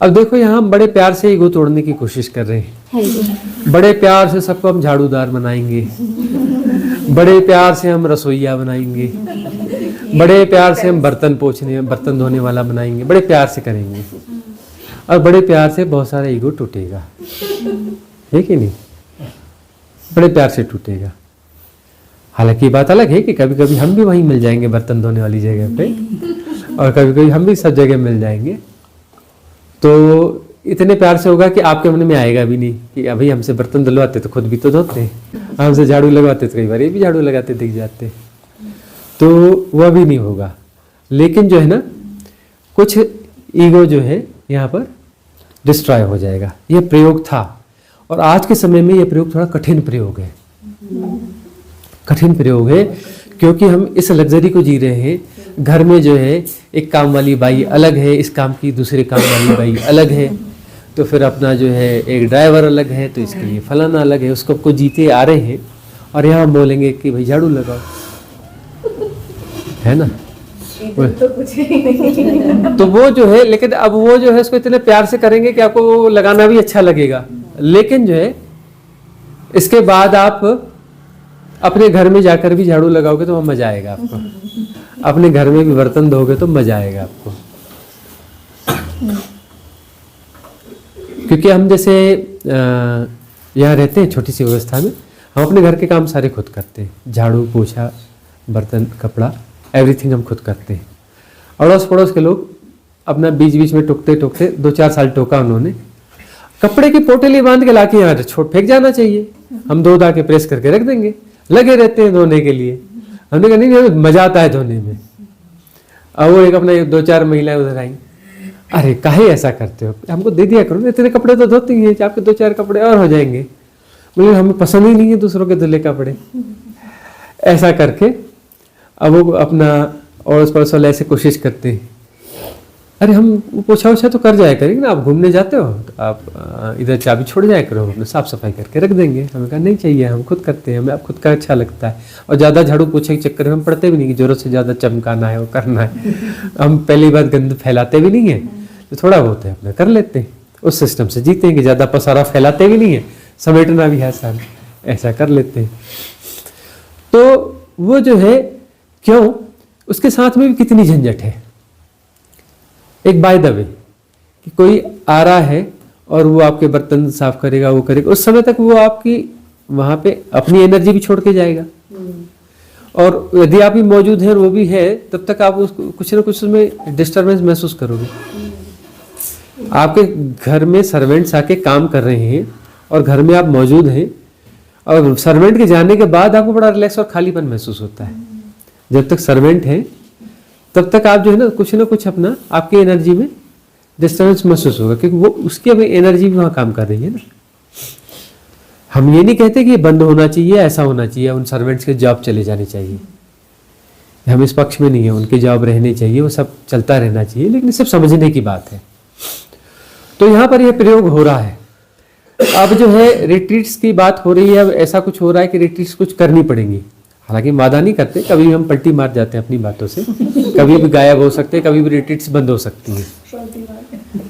अब देखो यहाँ हम बड़े प्यार से ईगो तोड़ने की कोशिश कर रहे हैं। बड़े प्यार से सबको हम झाड़ूदार बनाएंगे, बड़े प्यार से हम रसोईया बनाएंगे, बड़े प्यार से हम बर्तन धोने वाला बनाएंगे, बड़े प्यार से करेंगे और बड़े प्यार से बहुत सारा ईगो टूटेगा, है कि नहीं? बड़े प्यार से टूटेगा। हालांकि बात अलग है कि कभी कभी हम भी वहीं मिल जाएंगे बर्तन धोने वाली जगह पे, और कभी कभी हम भी सब जगह मिल जाएंगे। तो इतने प्यार से होगा कि आपके मन में आएगा भी नहीं कि अभी हमसे बर्तन धुलवाते तो खुद भी तो धोते हैं, हमसे झाड़ू लगवाते तो कई बार ये भी झाड़ू लगाते दिख जाते, तो वह भी नहीं होगा। लेकिन जो है ना, कुछ ईगो जो है यहाँ पर डिस्ट्रॉय हो जाएगा। यह प्रयोग था, और आज के समय में यह प्रयोग थोड़ा कठिन प्रयोग है। कठिन प्रयोग है क्योंकि हम इस लग्जरी को जी रहे हैं। घर में जो है एक काम वाली बाई अलग है, इस काम की दूसरे काम वाली बाई अलग है, तो फिर अपना जो है एक ड्राइवर अलग है, तो इसके लिए फलाना अलग है। उसको आपको जीते आ रहे हैं और यहाँ हम बोलेंगे कि भाई झाड़ू लगाओ, है ना? तो कुछ नहीं। तो वो जो है, लेकिन अब वो जो है उसको इतने प्यार से करेंगे कि आपको वो लगाना भी अच्छा लगेगा। लेकिन जो है इसके बाद आप अपने घर में जाकर भी झाड़ू लगाओगे तो मजा आएगा आपको, अपने घर में भी बर्तन धोगे तो मजा आएगा आपको। क्योंकि हम जैसे यहाँ रहते हैं छोटी सी व्यवस्था में, हम अपने घर के काम सारे खुद करते हैं। झाड़ू, पोछा, बर्तन, कपड़ा, एवरीथिंग हम खुद करते हैं। अड़ोस पड़ोस के लोग अपना बीच बीच में टोकते टोकते 2-4 साल टोका उन्होंने, कपड़े की पोटली बांध के लाके यहाँ छोड़ फेंक जाना चाहिए, हम धो धा के प्रेस करके रख देंगे, लगे रहते हैं धोने के लिए। हमने कहा नहीं, मजा आता है धोने में। अब वो एक अपना 2-4 महिलाएं उधर आई, अरे काहे ऐसा करते हो, हमको दे दिया करो, इतने कपड़े तो धोते ही हैं, आपके 2-4 कपड़े और हो जाएंगे। बोले हमें पसंद ही नहीं है दूसरों के धुले कपड़े। ऐसा करके अब वो अपना अड़ोस पड़ोस वाले ऐसे कोशिश करते हैं, अरे हम पोछा वोछा तो कर जाया करेंगे ना, आप घूमने जाते हो तो आप इधर चाबी छोड़ जाया करो, अपने साफ सफाई करके रख देंगे। हमें कहा नहीं चाहिए, हम खुद करते हैं, हमें आप खुद का अच्छा लगता है। और ज़्यादा झाड़ू पोछे के चक्कर में हम पड़ते भी नहीं कि जरूरत से ज़्यादा चमकाना है, वो करना है। हम पहली बात गंद फैलाते भी नहीं है, तो थोड़ा बहुत है अपना कर लेते हैं, उस सिस्टम से जीते हैं कि ज़्यादा पसारा फैलाते भी नहीं है, समेटना भी है आसान, ऐसा कर लेते हैं। तो वो जो है क्यों, उसके साथ में भी कितनी झंझट है। एक बाय द वे कि कोई आ रहा है और वो आपके बर्तन साफ करेगा, वो करेगा, उस समय तक वो आपकी वहां पे अपनी एनर्जी भी छोड़ के जाएगा। और यदि आप भी मौजूद हैं और वो भी है, तब तक आप उसको कुछ ना कुछ उसमें डिस्टर्बेंस महसूस करोगे। आपके घर में सर्वेंट्स आके काम कर रहे हैं और घर में आप मौजूद हैं, और सर्वेंट के जाने के बाद आपको बड़ा रिलैक्स और खालीपन महसूस होता है। जब तक सर्वेंट है तब तक आप जो है ना कुछ अपना आपकी एनर्जी में डिस्टर्बेंस महसूस होगा, क्योंकि वो उसकी अभी एनर्जी भी वहाँ काम कर रही है ना। हम ये नहीं कहते कि ये बंद होना चाहिए, ऐसा होना चाहिए, उन सर्वेंट्स के जॉब चले जाने चाहिए, हम इस पक्ष में नहीं है, उनके जॉब रहने चाहिए, वो सब चलता रहना चाहिए, लेकिन सिर्फ समझने की बात है। तो यहाँ पर यह प्रयोग हो रहा है। अब जो है रिट्रीट्स की बात हो रही है, अब ऐसा कुछ हो रहा है कि रिट्रीट्स कुछ करनी पड़ेंगी। हालांकि वादा नहीं करते, कभी भी हम पलटी मार जाते हैं अपनी बातों से, कभी भी गायब हो सकते हैं, कभी भी रिट्रीट्स बंद हो सकती हैं,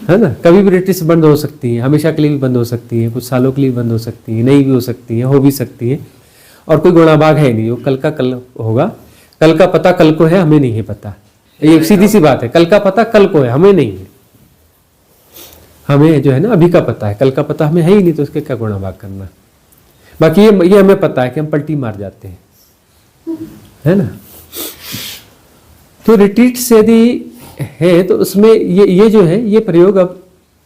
है ना? कभी भी रिट्रीट्स बंद हो सकती हैं, हमेशा के लिए भी बंद हो सकती हैं, कुछ सालों के लिए बंद हो सकती हैं, नहीं भी हो सकती हैं, हो भी सकती हैं। और कोई गुणाभाग है नहीं, वो कल का कल होगा, कल का पता कल को है, हमें नहीं है पता। ये सीधी सी बात है, कल का पता कल को है, हमें नहीं है। हमें जो है ना अभी का पता है, कल का पता हमें है ही नहीं, तो उसके क्या गुणाभाग करना। बाकी ये हमें पता है कि हम पलटी मार जाते हैं, है ना? तो रिट्रीट से यदि है तो उसमें ये जो है ये प्रयोग अब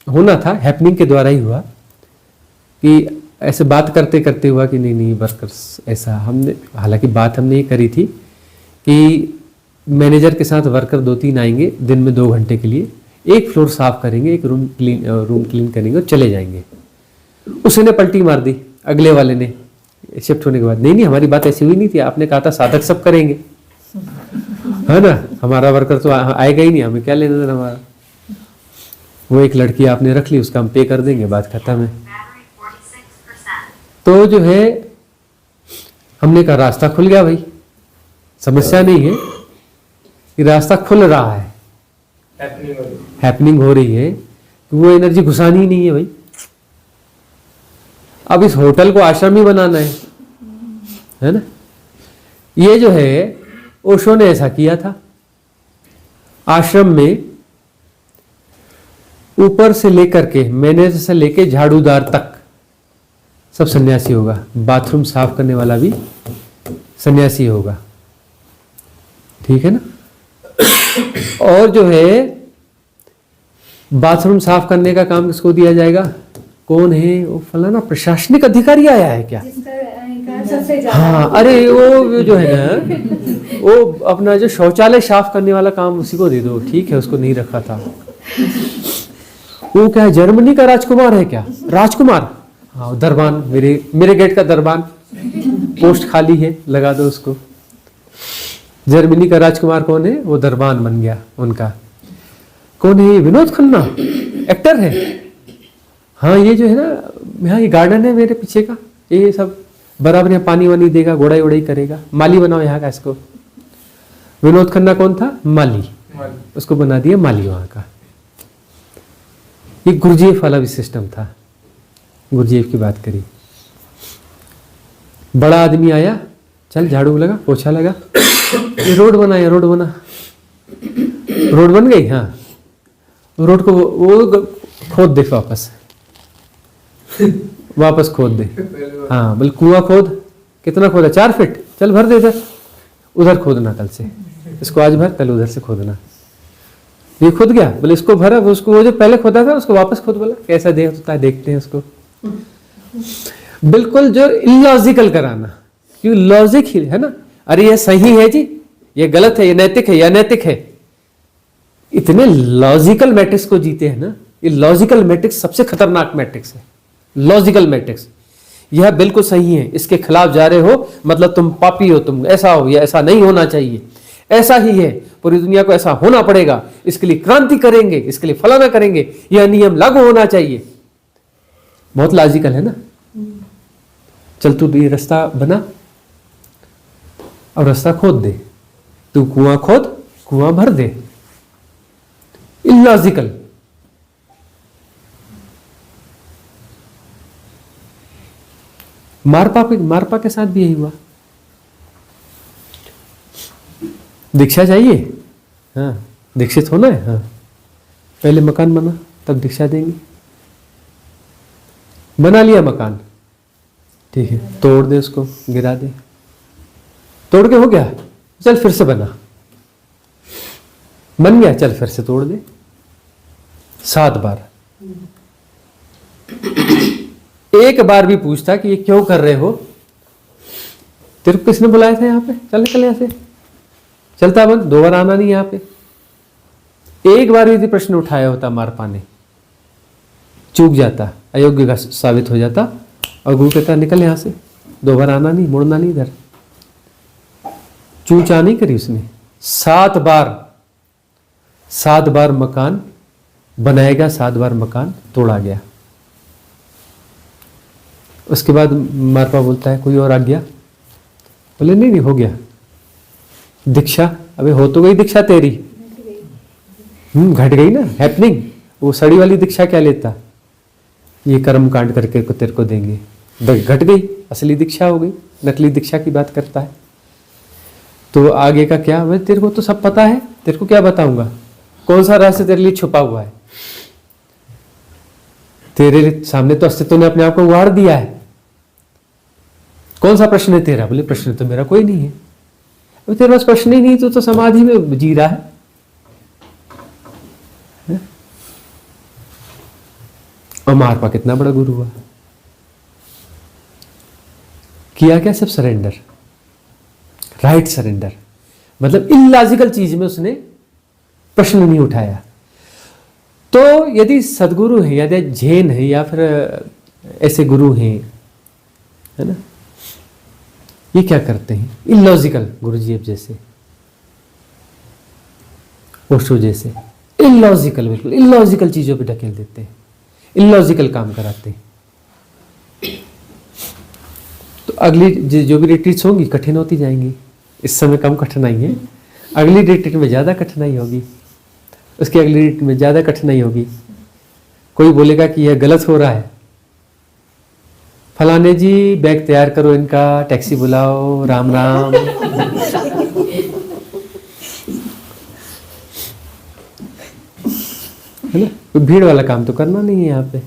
होना था, हैपनिंग के द्वारा ही हुआ, कि ऐसे बात करते करते हुआ कि नहीं वर्कर्स ऐसा। हमने हालांकि बात हमने ये करी थी कि मैनेजर के साथ वर्कर 2-3 आएंगे दिन में 2 घंटे के लिए, एक फ्लोर साफ करेंगे, एक रूम क्लीन करेंगे और चले जाएंगे। उसने पलटी मार दी अगले वाले ने शिफ्ट होने के बाद, नहीं हमारी बात ऐसी हुई नहीं थी, आपने कहा था साधक सब करेंगे, है ना, हमारा वर्कर तो आएगा ही नहीं, हमें क्या लेना देना हमारा। वो एक लड़की आपने रख ली, उसका हम पे कर देंगे, बात खत्म है। तो जो है हमने कहा रास्ता खुल गया भाई, समस्या नहीं है कि रास्ता खुल रहा है, हैपनिंग हो रही है वो एनर्जी घुसानी ही नहीं है भाई। अब इस होटल को आश्रम ही बनाना है ना। ये जो है ओशो ने ऐसा किया था। आश्रम में ऊपर से लेकर के, मैनेजर से लेके झाड़ूदार तक सब सन्यासी होगा। बाथरूम साफ करने वाला भी सन्यासी होगा, ठीक है ना। और जो है बाथरूम साफ करने का काम किसको दिया जाएगा? कौन है वो? फलाना प्रशासनिक अधिकारी आया है क्या? हाँ, अरे वो जो है ना, वो अपना जो शौचालय साफ करने वाला काम उसी को दे दो, ठीक है। उसको नहीं रखा था। वो क्या है, जर्मनी का राजकुमार है क्या? राजकुमार, हाँ, दरबान, मेरे गेट का दरबान, पोस्ट खाली है, लगा दो उसको। जर्मनी का राजकुमार कौन है? वो दरबान बन गया उनका। कौन है? विनोद खन्ना, एक्टर है। हाँ, ये जो है ना, यहाँ ये गार्डन है मेरे पीछे का, ये सब बराबर यहाँ पानी वानी देगा, गोड़ाई वोड़ाई करेगा, माली बनाओ यहाँ का इसको। विनोद खन्ना कौन था? माली, उसको बना दिया माली वहां का। ये गुरुजीएफ वाला भी सिस्टम था। गुरुजीएफ की बात करी, बड़ा आदमी आया, चल झाड़ू लगा, पोछा लगा, ये रोड बना, ये रोड बना, रोड बन गई। हाँ, रोड को वो खोद दे, वापस खोद दे। हाँ, बोले कुआं खोद, कितना खोदा? 4 फीट, चल भर दे इधर, उधर खोदना कल से, इसको आज भर, कल उधर से खोदना। ये खुद गया, बोले इसको भरा, उसको वो जो पहले खोदा था उसको वापस खोद। बोला कैसा दे होता है, देखते हैं उसको। बिल्कुल जो इलॉजिकल कराना, क्योंकि लॉजिक ही है ना। अरे ये सही है जी, ये गलत है, ये नैतिक है, ये अनैतिक है। इतने लॉजिकल मैट्रिक्स को जीते हैं ना। ये लॉजिकल मैट्रिक्स सबसे खतरनाक मैट्रिक्स है। लॉजिकल मैट्रिक्स, यह बिल्कुल सही है, इसके खिलाफ जा रहे हो मतलब तुम पापी हो, तुम ऐसा हो, या ऐसा नहीं होना चाहिए, ऐसा ही है, पूरी दुनिया को ऐसा होना पड़ेगा, इसके लिए क्रांति करेंगे, इसके लिए फलाना करेंगे, यह नियम लागू होना चाहिए। बहुत लॉजिकल है ना। चल तू ये रास्ता बना और रास्ता खोद दे, तू कुआं खोद, कुआं भर दे। इलॉजिकल। मारपा के साथ भी यही हुआ। दीक्षा चाहिए? हाँ, दीक्षित होना है। हाँ, पहले मकान बना, तब दीक्षा देंगे। बना लिया मकान, ठीक है, तोड़ दे उसको, गिरा दे, तोड़ के हो गया, चल फिर से बना, बन गया, चल फिर से तोड़ दे। 7 बार। एक बार भी पूछता कि ये क्यों कर रहे हो? तेरे को किसने बुलाया था यहाँ पे? चल निकल यहाँ से, चलता बंद, 2 बार आना नहीं यहाँ पे। एक बार यदि प्रश्न उठाया होता मारपा ने, चूक जाता, अयोग्य का साबित हो जाता, और गुरु कहता निकल यहाँ से, 2 बार आना नहीं, मुड़ना नहीं इधर। चूचा नहीं करी उसने। 7 बार मकान बनाएगा, 7 बार मकान तोड़ा गया। उसके बाद मारपा बोलता है कोई और आ गया? बोले नहीं नहीं, हो गया दीक्षा। अबे हो तो गई दीक्षा तेरी, घट गई ना हैपनिंग। वो सड़ी वाली दीक्षा क्या लेता? ये कर्म कांड करके को तेरे को देंगे, घट गई, असली दीक्षा हो गई। नकली दीक्षा की बात करता है। तो आगे का क्या? भाई तेरे को तो सब पता है, तेरे को क्या बताऊंगा? कौन सा रहस्य तेरे लिए छुपा हुआ है? तेरे सामने तो अस्तित्व ने अपने आप को उगाड़ दिया है। कौन सा प्रश्न है तेरा? बोले प्रश्न तो मेरा कोई नहीं है। अभी तेरे पास प्रश्न ही नहीं तो समाधि में जी रहा है। और मारपा कितना बड़ा गुरु हुआ, किया क्या? सब सरेंडर, राइट सरेंडर। मतलब इलॉजिकल चीज में उसने प्रश्न नहीं उठाया। तो यदि सदगुरु है, यदि जैन है, या फिर ऐसे गुरु हैं, है ना, ये क्या करते हैं? इलॉजिकल, गुरुजीएफ जैसे, ओशो जैसे, इलॉजिकल, बिल्कुल इलॉजिकल चीजों पे ढकेल देते हैं, इलॉजिकल काम कराते हैं। तो अगली जो भी रिट्रीट्स होंगी कठिन होती जाएंगी। इस समय कम कठिनाई है, अगली रिट्रीट में ज्यादा कठिनाई होगी, उसकी अगली रिट्रीट में ज्यादा कठिनाई होगी। कोई बोलेगा कि यह गलत हो रहा है, फलाने जी बैग तैयार करो इनका, टैक्सी बुलाओ, राम राम। है ना, कोई भीड़ वाला काम तो करना नहीं है यहाँ पे,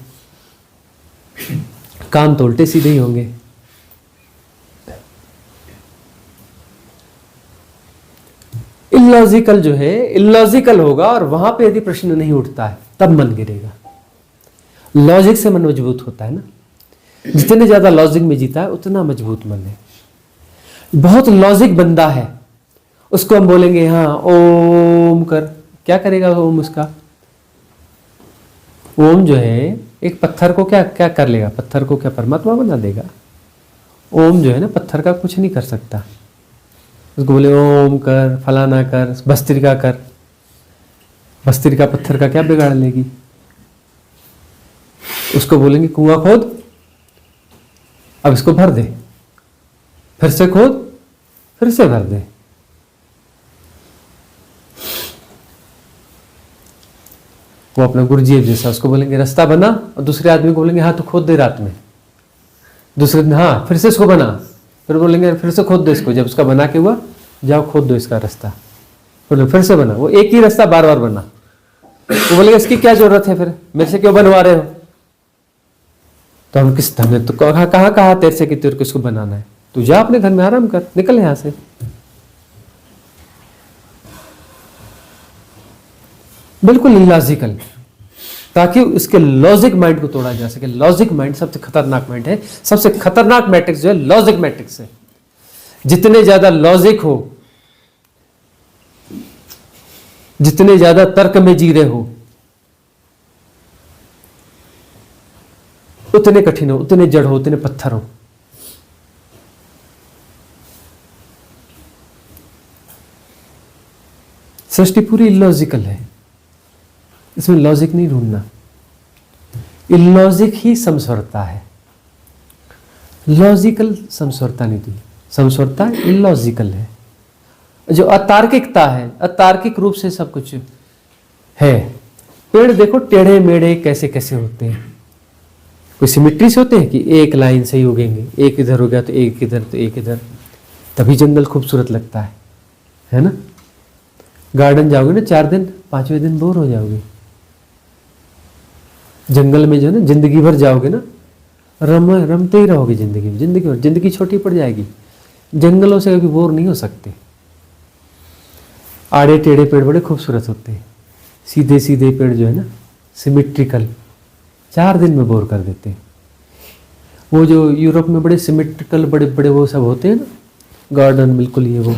काम तो उल्टे सीधे ही होंगे। इलॉजिकल जो है, इलॉजिकल होगा, और वहां पे यदि प्रश्न नहीं उठता है तब मन गिरेगा। लॉजिक से मन मजबूत होता है ना, जितने ज्यादा लॉजिक में जीता है उतना मजबूत मन है। बहुत लॉजिक बंदा है, उसको हम बोलेंगे हाँ ओम कर, क्या करेगा ओम? उसका ओम जो है एक पत्थर को क्या क्या कर लेगा? पत्थर को क्या परमात्मा बना देगा? ओम जो है ना पत्थर का कुछ नहीं कर सकता। उसको बोले ओम कर, फलाना कर, भस्त्रिका कर, भस्त्रिका पत्थर का क्या बिगाड़ लेगी? उसको बोलेंगे कुआं खोद, अब इसको भर दे, फिर से खोद, फिर से भर दे। वो अपना गुरुजी जैसा, उसको बोलेंगे रास्ता बना, और दूसरे आदमी को बोलेंगे हाँ तो खोद दे रात में, दूसरे दिन हाँ फिर से इसको बना, फिर बोलेंगे फिर से खोद दो इसको, जब उसका बना के हुआ जाओ खोद दो इसका रास्ता, फिर से बना। वो एक ही रास्ता बार बार बना। वो बोलेगा इसकी क्या जरूरत है, फिर मेरे से क्यों बनवा रहे हो? तो हम किस हमने तो कहा तेरे से कि तेरे को इसको बनाना है, तू जा अपने घर में आराम कर, निकल यहां से। बिल्कुल इलॉजिकल, ताकि उसके लॉजिक माइंड को तोड़ा जा सके। लॉजिक माइंड सबसे खतरनाक माइंड है, सबसे खतरनाक मैट्रिक्स जो है लॉजिक मैट्रिक्स है। जितने ज्यादा लॉजिक हो, जितने ज्यादा तर्क में जी रहे हो, उतने कठिन हो, उतने जड़ हो, उतने पत्थर हो। सृष्टि पूरी इलॉजिकल है, इसमें लॉजिक नहीं ढूंढना। इलॉजिक ही समस्वरता है, लॉजिकल समस्वरता नहीं थी। समस्वरता इलॉजिकल है। जो अतार्किकता है, अतार्किक रूप से सब कुछ है। पेड़ देखो टेढ़े मेढ़े कैसे कैसे होते हैं, कोई सिमिट्री से होते हैं कि एक लाइन से ही उगेंगे, एक इधर हो गया तो एक इधर तो एक इधर, तभी जंगल खूबसूरत लगता है ना। गार्डन जाओगे ना 4 दिन, 5वें दिन बोर हो जाओगे। जंगल में जो है ना जिंदगी भर जाओगे ना, रमते ही रहोगे जिंदगी में, जिंदगी भर। जिंदगी छोटी पड़ जाएगी, जंगलों से कभी बोर नहीं हो सकते। आड़े टेढ़े पेड़ बड़े खूबसूरत होते हैं, सीधे सीधे पेड़ जो है ना सिमेट्रिकल, 4 दिन में बोर कर देते हैं। वो जो यूरोप में बड़े सिमेट्रिकल बड़े बड़े वो सब होते हैं ना गार्डन, बिल्कुल ये वो,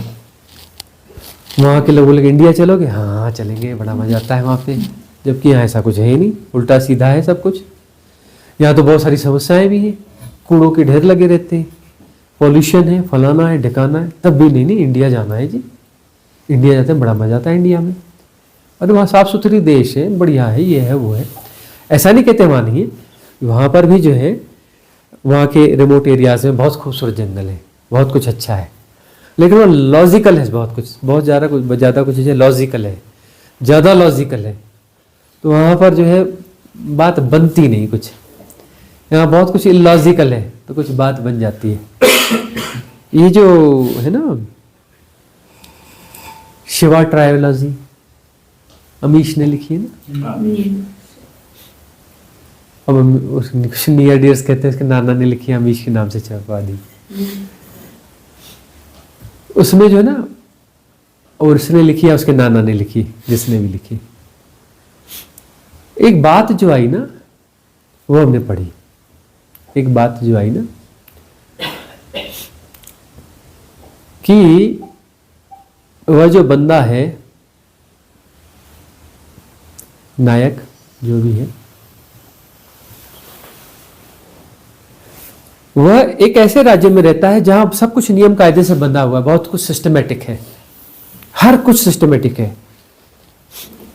वहाँ के लोग बोलेंगे इंडिया चलोगे? हाँ चलेंगे, बड़ा मजा आता है वहाँ पे। जबकि यहाँ ऐसा कुछ है ही नहीं, उल्टा सीधा है सब कुछ। यहाँ तो बहुत सारी समस्याएं भी हैं, कूड़ों के ढेर लगे रहते हैं, पॉल्यूशन है, फलाना है, ढिकाना है, तब भी नहीं इंडिया जाना है जी। इंडिया जाते हैं, बड़ा मजा आता है इंडिया में। अरे वहाँ साफ सुथरी देश है, बढ़िया है, ये है वो है। ऐसा नहीं कहते वहाँ नहीं है, वहाँ पर भी जो है वहाँ के रिमोट एरियाज में बहुत खूबसूरत जंगल है, बहुत कुछ अच्छा है, लेकिन वो लॉजिकल है बहुत कुछ, बहुत ज़्यादा कुछ है लॉजिकल है, ज़्यादा लॉजिकल है। तो वहाँ पर जो है बात बनती नहीं कुछ। यहाँ बहुत कुछ इलॉजिकल है तो कुछ बात बन जाती है। ये जो है ना शिवा ट्रायोलॉजी अमीश ने लिखी है ना, अब कुछ नियर डियर्स कहते हैं, इसके नाना ने लिखी है, अमीश के नाम से छपवा दी। उसमें जो है ना, और उसने लिखी है, उसके नाना ने लिखी, जिसने भी लिखी, एक बात जो आई ना वो हमने पढ़ी। एक बात जो आई ना कि वह जो बंदा है, नायक जो भी है, वह एक ऐसे राज्य में रहता है जहां सब कुछ नियम कायदे से बंधा हुआ है, बहुत कुछ सिस्टमेटिक है, हर कुछ सिस्टमेटिक है,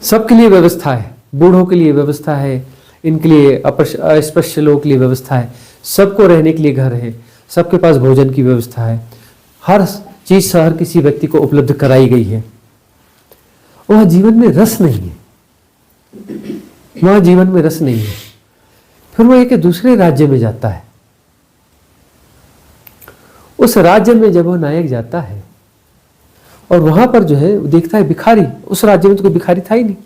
सबके लिए व्यवस्था है, बूढ़ों के लिए व्यवस्था है, इनके लिए अस्पृश्य लोगों के लिए व्यवस्था है, सबको रहने के लिए घर है, सबके पास भोजन की व्यवस्था है, हर चीज हर किसी व्यक्ति को उपलब्ध कराई गई है। वह जीवन में रस नहीं है, वहां जीवन में रस नहीं है। फिर वो एक दूसरे राज्य में जाता है। उस राज्य में जब वो नायक जाता है और वहां पर जो है देखता है भिखारी, उस राज्य में तो कोई भिखारी था ही नहीं,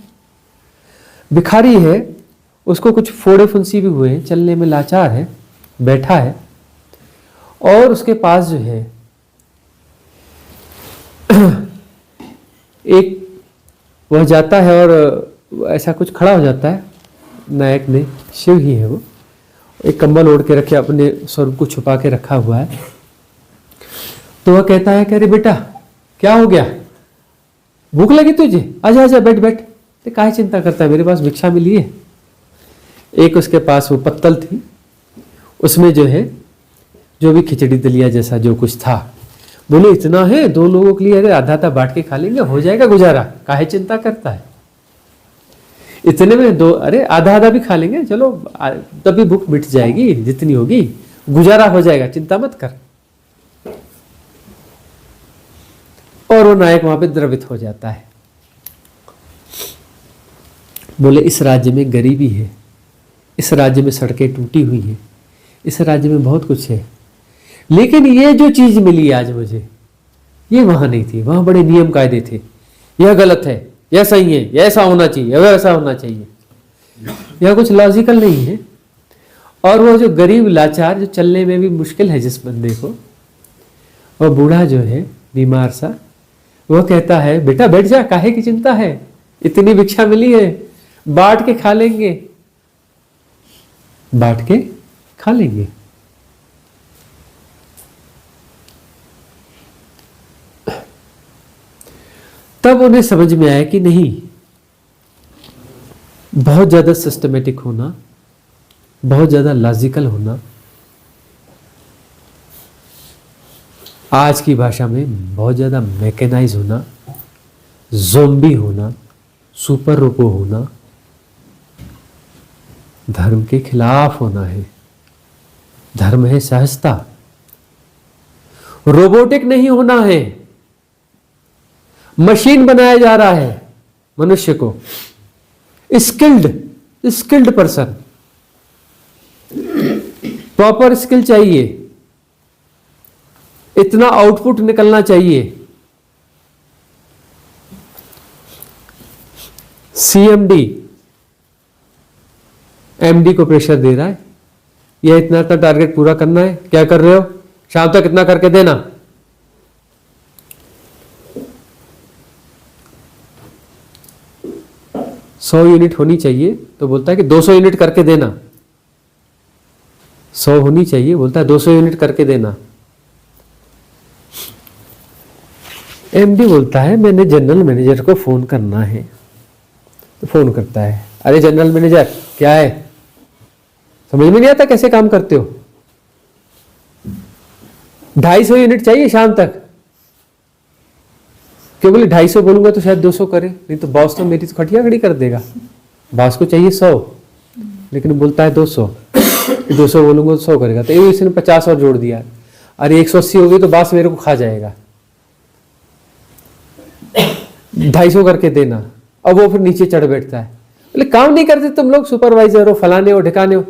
भिखारी है, उसको कुछ फोड़े फुंसी भी हुए हैं, चलने में लाचार है, बैठा है, और उसके पास जो है एक वह जाता है और ऐसा कुछ खड़ा हो जाता है। नायक ने, शिव ही है वो, एक कंबल ओढ़ के रखे, अपने स्वरूप को छुपा के रखा हुआ है। तो वह कहता है कि अरे बेटा क्या हो गया, भूख लगी तुझे, आजा आजा बैठ बैठ। तो काहे चिंता करता है, मेरे पास भिक्षा मिली है। एक उसके पास वो पत्तल थी, उसमें जो है जो भी खिचड़ी दलिया जैसा जो कुछ था। बोले इतना है 2 लोगों के लिए, अरे आधा आधा बांट के खा लेंगे, हो जाएगा गुजारा, काहे चिंता करता है। इतने में 2, अरे आधा आधा भी खा लेंगे, चलो तभी भूख मिट जाएगी, जितनी होगी गुजारा हो जाएगा, चिंता मत कर। और वो नायक वहां पे द्रवित हो जाता है। बोले इस राज्य में गरीबी है, इस राज्य में सड़कें टूटी हुई हैं, इस राज्य में बहुत कुछ है, लेकिन ये जो चीज मिली आज मुझे, ये वहां नहीं थी। वहां बड़े नियम कायदे थे, यह गलत है, यह सही है, यह ऐसा होना चाहिए, वैसा होना चाहिए, यह कुछ लॉजिकल नहीं है। और वो जो गरीब लाचार, जो चलने में भी मुश्किल है जिस बंदे को, और बूढ़ा जो है बीमार सा, वह कहता है बेटा बैठ जा, काहे की चिंता है, इतनी भिक्षा मिली है, बांट के खा लेंगे, बांट के खा लेंगे। तब उन्हें समझ में आया कि नहीं, बहुत ज्यादा सिस्टमेटिक होना, बहुत ज्यादा लॉजिकल होना, आज की भाषा में बहुत ज्यादा मैकेनाइज होना, ज़ोंबी होना, सुपर रोबो होना, धर्म के खिलाफ होना है। धर्म है सहजता, रोबोटिक नहीं होना है। मशीन बनाया जा रहा है मनुष्य को, स्किल्ड पर्सन, प्रॉपर स्किल चाहिए, इतना आउटपुट निकलना चाहिए। सीएमडी एमडी को प्रेशर दे रहा है, यह इतना टारगेट पूरा करना है, क्या कर रहे हो, शाम तक इतना करके देना। सौ यूनिट होनी चाहिए तो बोलता है कि 200 यूनिट करके देना। 100 होनी चाहिए, बोलता है 200 यूनिट करके देना। एमडी बोलता है मैंने जनरल मैनेजर को फोन करना है, तो फोन करता है, अरे जनरल मैनेजर क्या है, समझ में नहीं आता कैसे काम करते हो, 250 यूनिट चाहिए शाम तक। क्यों, बोले 250 बोलूंगा तो शायद 200 करे, नहीं तो बॉस तो मेरी खटिया खड़ी कर देगा। बॉस को चाहिए 100, लेकिन बोलता है 200, 200 बोलूंगा तो 100 करेगा, तो ये इसने 50 और जोड़ दिया, अरे 180 हो गई तो बॉस मेरे को खा जाएगा, 250 करके देना। अब वो फिर नीचे चढ़ बैठता है, बोले काम नहीं करते तुम लोग, सुपरवाइजर हो, फलाने हो, ढिकाने हो,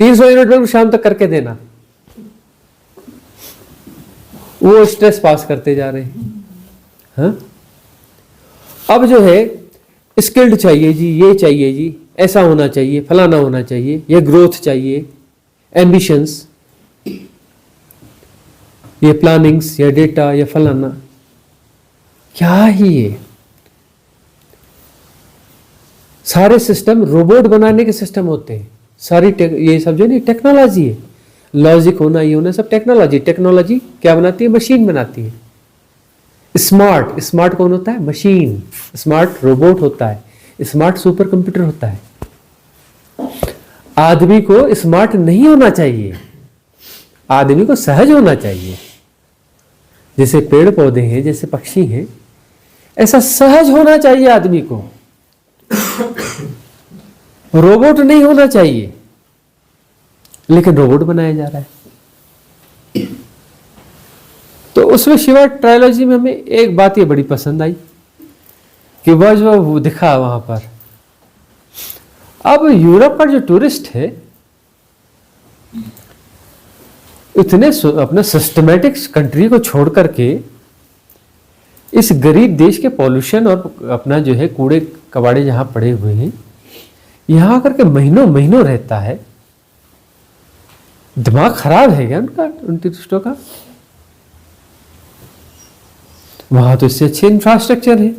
300 यूनिट में शाम तक करके देना। वो स्ट्रेस पास करते जा रहे हैं। हाँ? अब जो है स्किल्ड चाहिए जी, ये चाहिए जी, ऐसा होना चाहिए, फलाना होना चाहिए, ये ग्रोथ चाहिए, एम्बिशंस, ये प्लानिंग्स, ये डेटा, ये फलाना, क्या ही ये सारे सिस्टम रोबोट बनाने के सिस्टम होते हैं। सारी ये सब जो नहीं टेक्नोलॉजी है, लॉजिक होना, ये होना, सब टेक्नोलॉजी। टेक्नोलॉजी क्या बनाती है, मशीन बनाती है। स्मार्ट कौन होता है, मशीन। स्मार्ट रोबोट होता है, स्मार्ट सुपर कंप्यूटर होता है। आदमी को स्मार्ट नहीं होना चाहिए, आदमी को सहज होना चाहिए। जैसे पेड़ पौधे हैं, जैसे पक्षी हैं, ऐसा सहज होना चाहिए आदमी को, रोबोट नहीं होना चाहिए। लेकिन रोबोट बनाया जा रहा है। तो उसमें शिवा ट्रायोलॉजी में हमें एक बात ये बड़ी पसंद आई कि वह जो वो दिखा वहां पर, अब यूरोप का जो टूरिस्ट है इतने अपने सिस्टमेटिक कंट्री को छोड़ करके इस गरीब देश के पॉल्यूशन और अपना जो है कूड़े कबाड़े जहां पड़े हुए हैं, यहां आकर के महीनों महीनों रहता है। दिमाग खराब है क्या उनका, उन टूरिस्टों का? वहां तो इससे अच्छे इंफ्रास्ट्रक्चर है,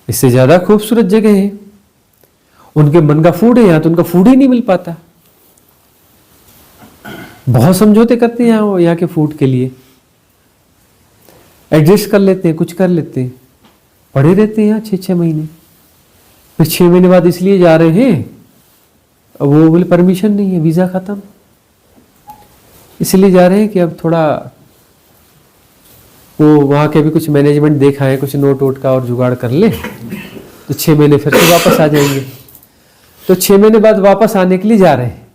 इससे ज्यादा खूबसूरत जगह है। उनके मन का फूड है, यहां तो उनका फूड ही नहीं मिल पाता। बहुत समझौते करते हैं वो यहाँ के फूड के लिए, एडजस्ट कर लेते हैं, कुछ कर लेते हैं, पड़े रहते हैं यहाँ 6-6 महीने। फिर 6 महीने बाद इसलिए जा रहे हैं, वो बोले परमिशन नहीं है, वीजा खत्म, इसलिए जा रहे हैं कि अब थोड़ा वो वहाँ के भी कुछ मैनेजमेंट देखा है, कुछ नोट वोट का और जुगाड़ कर ले, तो 6 महीने फिर से वापस आ जाएंगे। तो 6 महीने बाद वापस आने के लिए जा रहे हैं।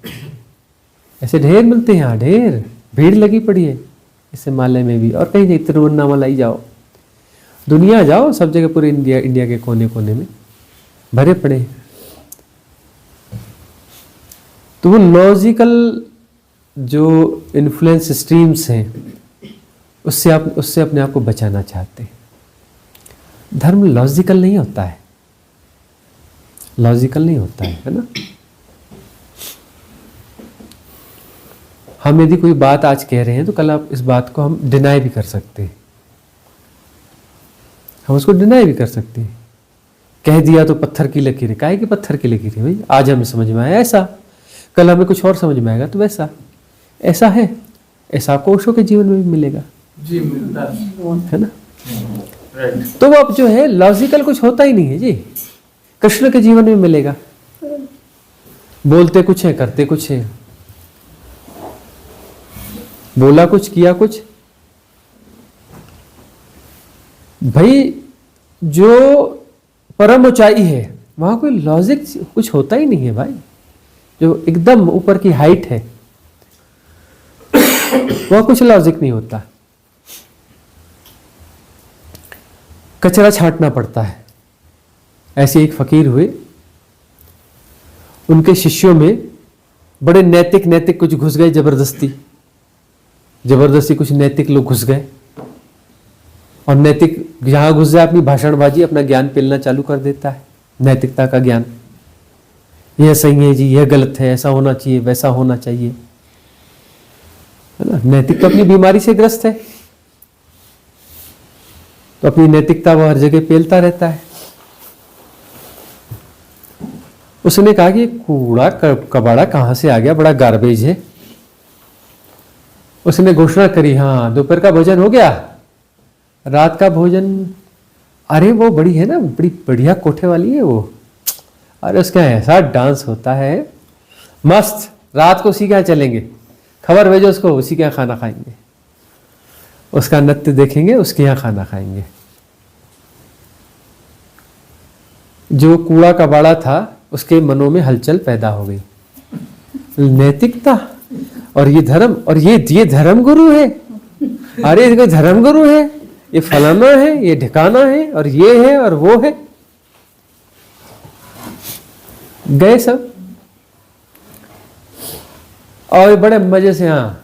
ऐसे ढेर मिलते हैं यहाँ, ढेर भीड़ लगी पड़ी है इस हिमालय में भी, और कहीं नहीं, तिरुवन्नामलाई जाओ, दुनिया जाओ, सब जगह पूरे इंडिया के कोने कोने में भरे पड़े। तो वो लॉजिकल जो इन्फ्लुएंस स्ट्रीम्स हैं उससे अपने आप को बचाना चाहते हैं। धर्म लॉजिकल नहीं होता है, लॉजिकल नहीं होता है ना। हम यदि कोई बात आज कह रहे हैं तो कल आप इस बात को हम डिनाई भी कर सकते हैं, हम उसको डिनाई भी कर सकते हैं। कह दिया तो पत्थर की लकीरें, काहे की पत्थर की लकीरें भाई, आज हमें समझ में आया ऐसा, कल हमें कुछ और समझ में आएगा तो वैसा। ऐसा है, ऐसा आपको ओशो के जीवन में भी मिलेगा जी, मिलता है ना। तो वो अब जो है लॉजिकल कुछ होता ही नहीं है जी, कृष्ण के जीवन में मिलेगा। बोलते कुछ है, करते कुछ है, बोला कुछ, किया कुछ। भाई जो परम ऊंचाई है वहां कोई लॉजिक कुछ होता ही नहीं है भाई। जो एकदम ऊपर की हाइट है वहां कुछ लॉजिक नहीं होता। कचरा छांटना पड़ता है। ऐसे एक फकीर हुए, उनके शिष्यों में बड़े नैतिक कुछ घुस गए, जबरदस्ती कुछ नैतिक लोग घुस गए, और नैतिक जहां घुस जाए अपनी भाषणबाजी, अपना ज्ञान पेलना चालू कर देता है, नैतिकता का ज्ञान। यह सही है जी, यह गलत है, ऐसा होना चाहिए, वैसा होना चाहिए, है ना। नैतिक तो अपनी बीमारी से ग्रस्त है, तो अपनी नैतिकता वो हर जगह पेलता रहता है। उसने कहा कि कूड़ा कबाड़ा कहां से आ गया, बड़ा गार्बेज है। उसने घोषणा करी, हाँ दोपहर का भोजन हो गया, रात का भोजन, अरे वो बड़ी है ना, बड़ी बढ़िया कोठे वाली है वो, अरे उसका ऐसा डांस होता है मस्त, रात को उसी के यहाँ चलेंगे, खबर भेजो उसको, उसी के यहाँ खाना खाएंगे, उसका नृत्य देखेंगे, उसके यहाँ खाना खाएंगे। जो कूड़ा कबाड़ा था उसके मनों में हलचल पैदा हो गई, नैतिकता और ये धर्म, और ये धर्म गुरु है, अरे ये धर्म गुरु है, ये फलाना है, ये ढिकाना है, और ये है और वो है। गए सब, और बड़े मजे से, हाँ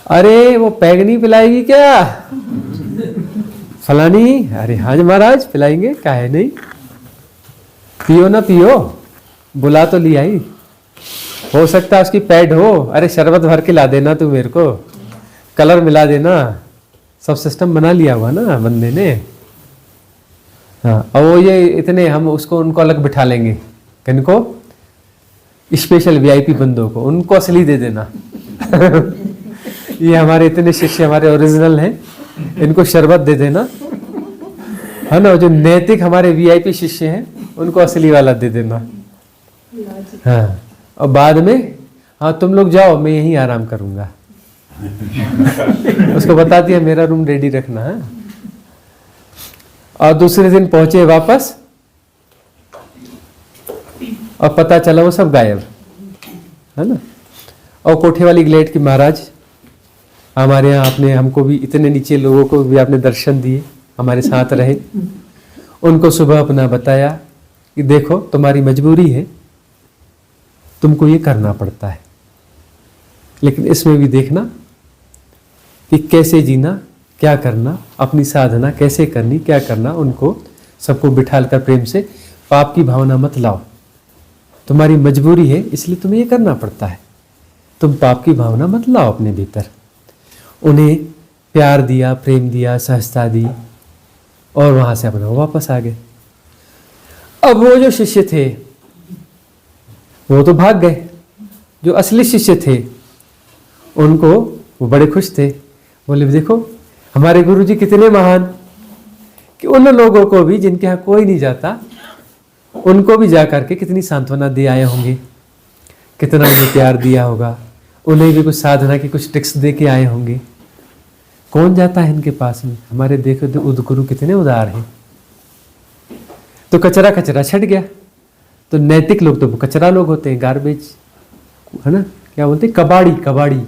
अरे वो पैग नहीं पिलाएगी क्या फलानी, अरे हाँ महाराज पिलाएंगे, काहे नहीं, पियो ना पियो, बुला तो लिया ही, हो सकता है उसकी पैड हो, अरे शरबत भर के ला देना तू मेरे को, कलर मिला देना, सब सिस्टम बना लिया हुआ ना बंदे ने। हाँ, और वो ये इतने हम उसको उनको अलग बिठा लेंगे, किनको, स्पेशल वीआईपी बंदों को, उनको असली दे देना ये हमारे इतने शिष्य हमारे ओरिजिनल हैं, इनको शरबत दे देना, है ना। जो नैतिक हमारे वीआईपी शिष्य हैं उनको असली वाला दे देना। हाँ, और बाद में, हाँ तुम लोग जाओ, मैं यहीं आराम करूंगा उसको बता दिया मेरा रूम रेडी रखना है। और दूसरे दिन पहुंचे वापस, और पता चला वो सब गायब, है ना। और कोठे वाली ग्लेड की महाराज, हमारे यहाँ आपने हमको भी, इतने नीचे लोगों को भी आपने दर्शन दिए, हमारे साथ रहे, उनको सुबह अपना बताया कि देखो तुम्हारी मजबूरी है, तुमको ये करना पड़ता है, लेकिन इसमें भी देखना कि कैसे जीना, क्या करना, अपनी साधना कैसे करनी, क्या करना, उनको सबको बिठाल कर प्रेम से। पाप की भावना मत लाओ, तुम्हारी मजबूरी है इसलिए तुम्हें ये करना पड़ता है। तुम पाप की भावना मत लाओ अपने भीतर। उन्हें प्यार दिया, प्रेम दिया, सहजता दी और वहां से अपना वापस आ गए। अब वो जो शिष्य थे वो तो भाग गए, जो असली शिष्य थे उनको वो बड़े खुश थे। बोले देखो हमारे गुरुजी कितने महान, कि उन लोगों को भी जिनके यहाँ कोई नहीं जाता उनको भी जा करके कितनी सांत्वना दे आए होंगे, कितना उन्हें प्यार दिया होगा, उन्हें भी कुछ साधना की कुछ टिप्स दे के आए होंगे। कौन जाता है इनके पास में? हमारे देखो तो गुरु कितने उदार हैं। तो कचरा कचरा छट गया। तो नैतिक लोग तो कचरा लोग होते हैं, गार्बेज, है ना, क्या बोलते हैं, कबाड़ी।